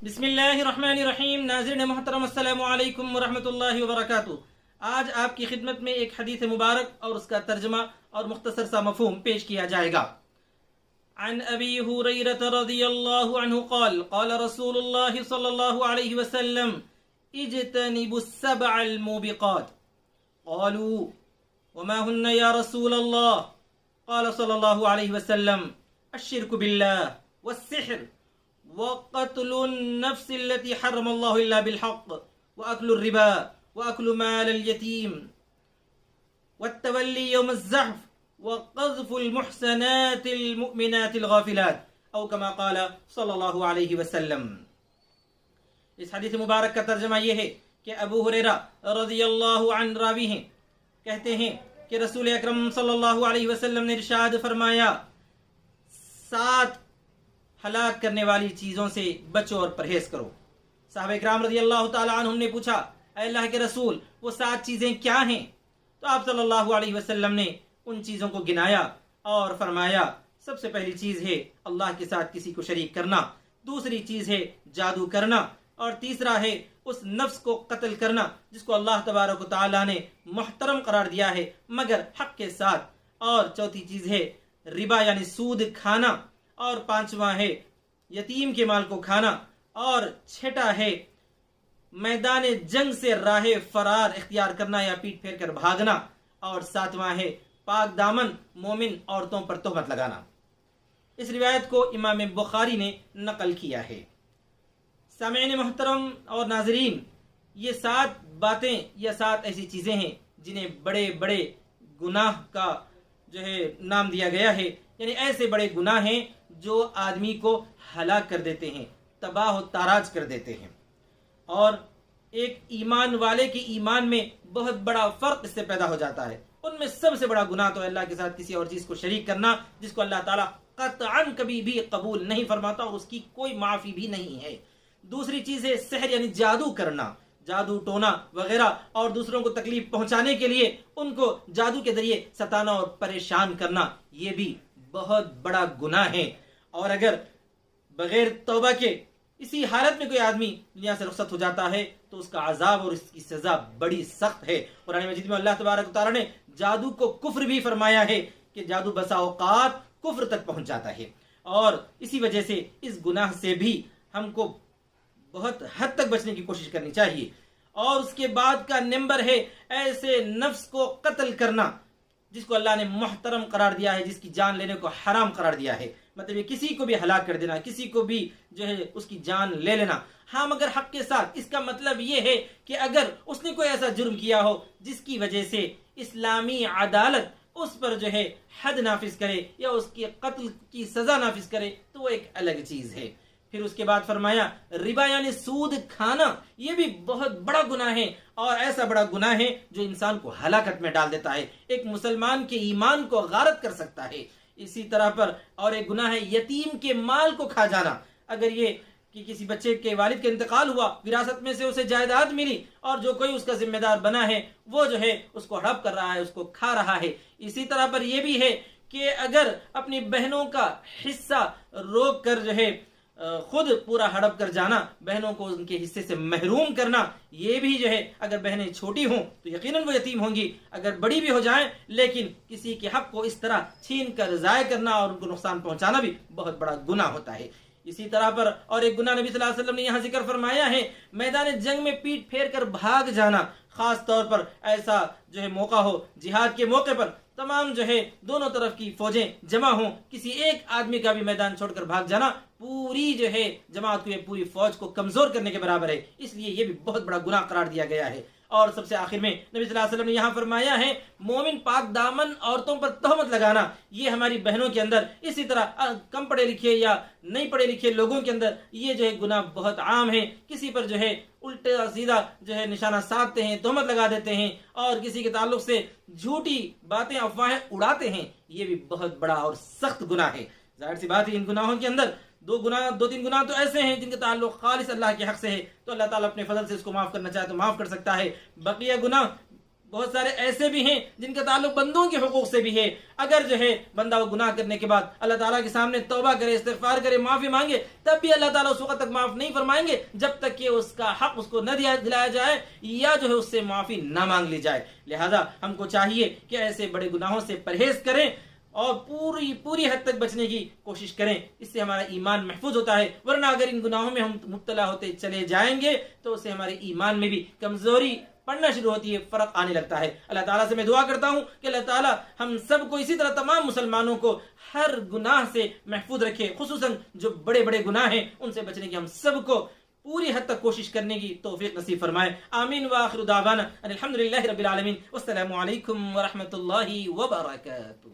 बिस्मिल्लाहिर्रहमानिर्रहीम। नाज़रीन मोहतरम, अस्सलामु अलैकुम वरहमतुल्लाहि वबरकातुहू। आज आपकी खिदमत में एक हदीस मुबारक और उसका तर्जमा और मुख्तसर सा मफहूम पेश किया जाएगा। अन अबी हुरैरह रज़ियल्लाहु अन्हु क़ाल क़ाल रसूलुल्लाह सल्लल्लाहु अलैहि वसल्लम इज्तनिबुस सबअल मूबिक़ात। क़ालू वमा हुन्ना या रसूलल्लाह। क़ाल सल्लल्लाहु अलैहि वसल्लम अश्शिर्कु बिल्लाह वस्सिह्र वक़त्लुन नफ्स अल्लती हर्रमल्लाहु इल्ला बिलहक़ वअक्लुर रिबा वअक्लु मालल यतीम वत्तवल्ली यौमज़ ज़हफ़ वक़ज़्फ़ुल मुहसनातिल मुमिनातिल गाफ़िलात औ कमा क़ाल सल्लल्लाहु अलैहि वसल्लम। इस हदीस मुबारक का तर्जमा यह है कि अबू हुरैरा रज़ियल्लाहु अन्हु रावी हैं, कहते हैं कि रसूल अकरम सल्लल्लाहु अलैहि वसल्लम ने इरशाद फरमाया, 7 हलाक करने वाली चीजों से बचो और परहेज करो। साहबे किराम रज़ियल्लाहु ताला अन्हुम ने पूछा, अल्लाह के रसूल, वो 7 चीजें क्या हैं? तो आप सल्लल्लाहु अलैहि वसल्लम ने उन चीजों को गिनाया और फरमाया, सबसे पहली चीज है अल्लाह के साथ किसी को शरीक करना, दूसरी चीज है जादू करना, और तीसरा है उस नफ्स को कत्ल करना जिसको अल्लाह तबारक व तआला ने मुहतरम करार दिया है मगर हक के साथ, और चौथी चीज है रिबा यानी सूद खाना, और 5वां है यतीम के माल को खाना, और 6ठा है मैदान जंग से राह फरार इख्तियार करना या पीठ फेर कर भागना, और 7वां है पाक दामन मोमिन औरतों पर तोहमत लगाना। इस रिवायत को इमाम बुखारी ने नकल किया है। सामईन मोहतरम और नाजरीन, ये 7 बातें या 7 ऐसी चीजें हैं जिन्हें बड़े बड़े गुनाह का जो है नाम दिया गया है, यानी ऐसे बड़े गुनाह हैं जो आदमी को हलाक कर देते हैं, तबाह व ताराज कर देते हैं, और एक ईमान वाले के ईमान में बहुत बड़ा फर्क इससे पैदा हो जाता है। उनमें सबसे बड़ा गुनाह तो अल्लाह के साथ किसी और चीज को शरीक करना, जिसको अल्लाह ताला कतअन कभी भी कबूल नहीं फरमाता और उसकी कोई माफी भी नहीं है। दूसरी चीज है सहर यानी जादू करना, जादू टोना वगैरह, और दूसरों को तकलीफ पहुंचाने के लिए उनको जादू के जरिए सताना और परेशान करना, ये भी बहुत बड़ा गुनाह है। और अगर बगैर तौबा के इसी हालत में कोई आदमी दुनिया से रुखसत हो जाता है तो उसका अजाब और इसकी सजा बड़ी सख्त है। कुरान मजीद में अल्लाह तबारक व तआला ने जादू को कुफ्र भी फरमाया है कि जादू बसा औकात कुफ्र तक पहुंच जाता है, और इसी वजह से इस गुनाह से भी हमको बहुत हद तक बचने की कोशिश करनी चाहिए। और उसके बाद का नंबर है ऐसे नफ्स को कत्ल करना जिसको अल्लाह ने मुहतरम करार दिया है, जिसकी जान लेने को हराम करार दिया है। मतलब ये किसी को भी हलाक कर देना, किसी को भी जो है उसकी जान ले लेना, हाँ मगर हक के साथ। इसका मतलब ये है कि अगर उसने कोई ऐसा जुर्म किया हो जिसकी वजह से इस्लामी अदालत उस पर जो है हद नाफिज करे या उसके कत्ल की सजा नाफिज करे तो वो एक अलग चीज है। फिर उसके बाद फरमाया रिबा यानी सूद खाना, ये भी बहुत बड़ा गुनाह है, और ऐसा बड़ा गुनाह है जो इंसान को हलाकत में डाल देता है, एक मुसलमान के ईमान को गारत कर सकता है। इसी तरह पर और एक गुनाह है यतीम के माल को खा जाना। अगर ये कि किसी बच्चे के वालिद का इंतकाल हुआ, विरासत में से उसे जायदाद मिली, और जो कोई उसका जिम्मेदार बना है वो जो है उसको हड़प कर रहा है, उसको खा रहा है। इसी तरह पर यह भी है कि अगर अपनी बहनों का हिस्सा रोक कर जो है खुद पूरा हड़प कर जाना, बहनों को उनके हिस्से से महरूम करना, ये भी जो है अगर बहनें छोटी हों तो यकीनन वो यतीम होंगी, अगर बड़ी भी हो जाएं, लेकिन किसी के हक को इस तरह छीन कर ज़ाय करना और उनको नुकसान पहुंचाना भी बहुत बड़ा गुनाह होता है। इसी तरह पर और एक गुनाह नबी सल्लल्लाहु अलैहि वसल्लम ने यहाँ जिक्र फरमाया है, मैदान जंग में पीठ फेर कर भाग जाना। खास तौर पर ऐसा जो है मौका हो जिहाद के मौके पर, तमाम जो है दोनों तरफ की फौजें जमा हों, किसी एक आदमी का भी मैदान छोड़कर भाग जाना पूरी जो है जमात को, पूरी फौज को कमजोर करने के बराबर है। इसलिए यह भी बहुत बड़ा गुनाह करार दिया गया है। और सबसे आखिर में नबी सल्लल्लाहु अलैहि वसल्लम ने यहाँ फरमाया है, मोमिन पाक दामन औरतों पर तोहमत लगाना, ये हमारी बहनों के अंदर, इसी तरह कम पढ़े लिखे या नहीं पढ़े लिखे लोगों के अंदर ये जो है गुनाह बहुत आम है। किसी पर जो है उल्टा सीधा जो है निशाना साधते हैं, तोहमत लगा देते हैं, और किसी के ताल्लुक से झूठी बातें अफवाहें उड़ाते हैं। ये भी बहुत बड़ा और सख्त गुनाह है। जाहिर सी बात है इन गुनाहों के अंदर 2-3 गुनाह तो ऐसे हैं जिनके ताल्लुक खालिस अल्लाह के हक से है, तो अल्लाह ताला अपने फजल से इसको माफ करना चाहे तो माफ कर सकता है। बकिया गुनाह बहुत सारे ऐसे भी हैं जिनका ताल्लुक बंदों के हुकूक से भी है। अगर जो है बंदा वो गुनाह करने के बाद अल्लाह ताला के सामने तौबा करे, इस्तिग़फ़ार करे, माफी मांगे, तब भी अल्लाह ताला उस वक्त तक माफ नहीं फरमाएंगे जब तक कि उसका हक उसको न दिलाया जाए या जो है उससे माफी न मांग ली जाए। लिहाजा हमको चाहिए कि ऐसे बड़े गुनाहों से परहेज करें और पूरी हद तक बचने की कोशिश करें। इससे हमारा ईमान महफूज होता है, वरना अगर इन गुनाहों में हम मुब्तला होते चले जाएंगे तो उससे हमारे ईमान में भी कमजोरी पड़ना शुरू होती है, फर्क आने लगता है। अल्लाह ताला से मैं दुआ करता हूँ कि अल्लाह ताला हम सबको, इसी तरह तमाम मुसलमानों को हर गुनाह से महफूज रखे, खुसूसन जो बड़े बड़े गुनाह हैं उनसे बचने की हम सबको पूरी हद तक कोशिश करने की तौफीक नसीब फरमाए। आमीन व आखिरु दावाना अनिल हम्दुलिल्लाहि रब्बिल आलमीन। वस्सलामु अलैकुम व रहमतुल्लाहि व बरकातुहू।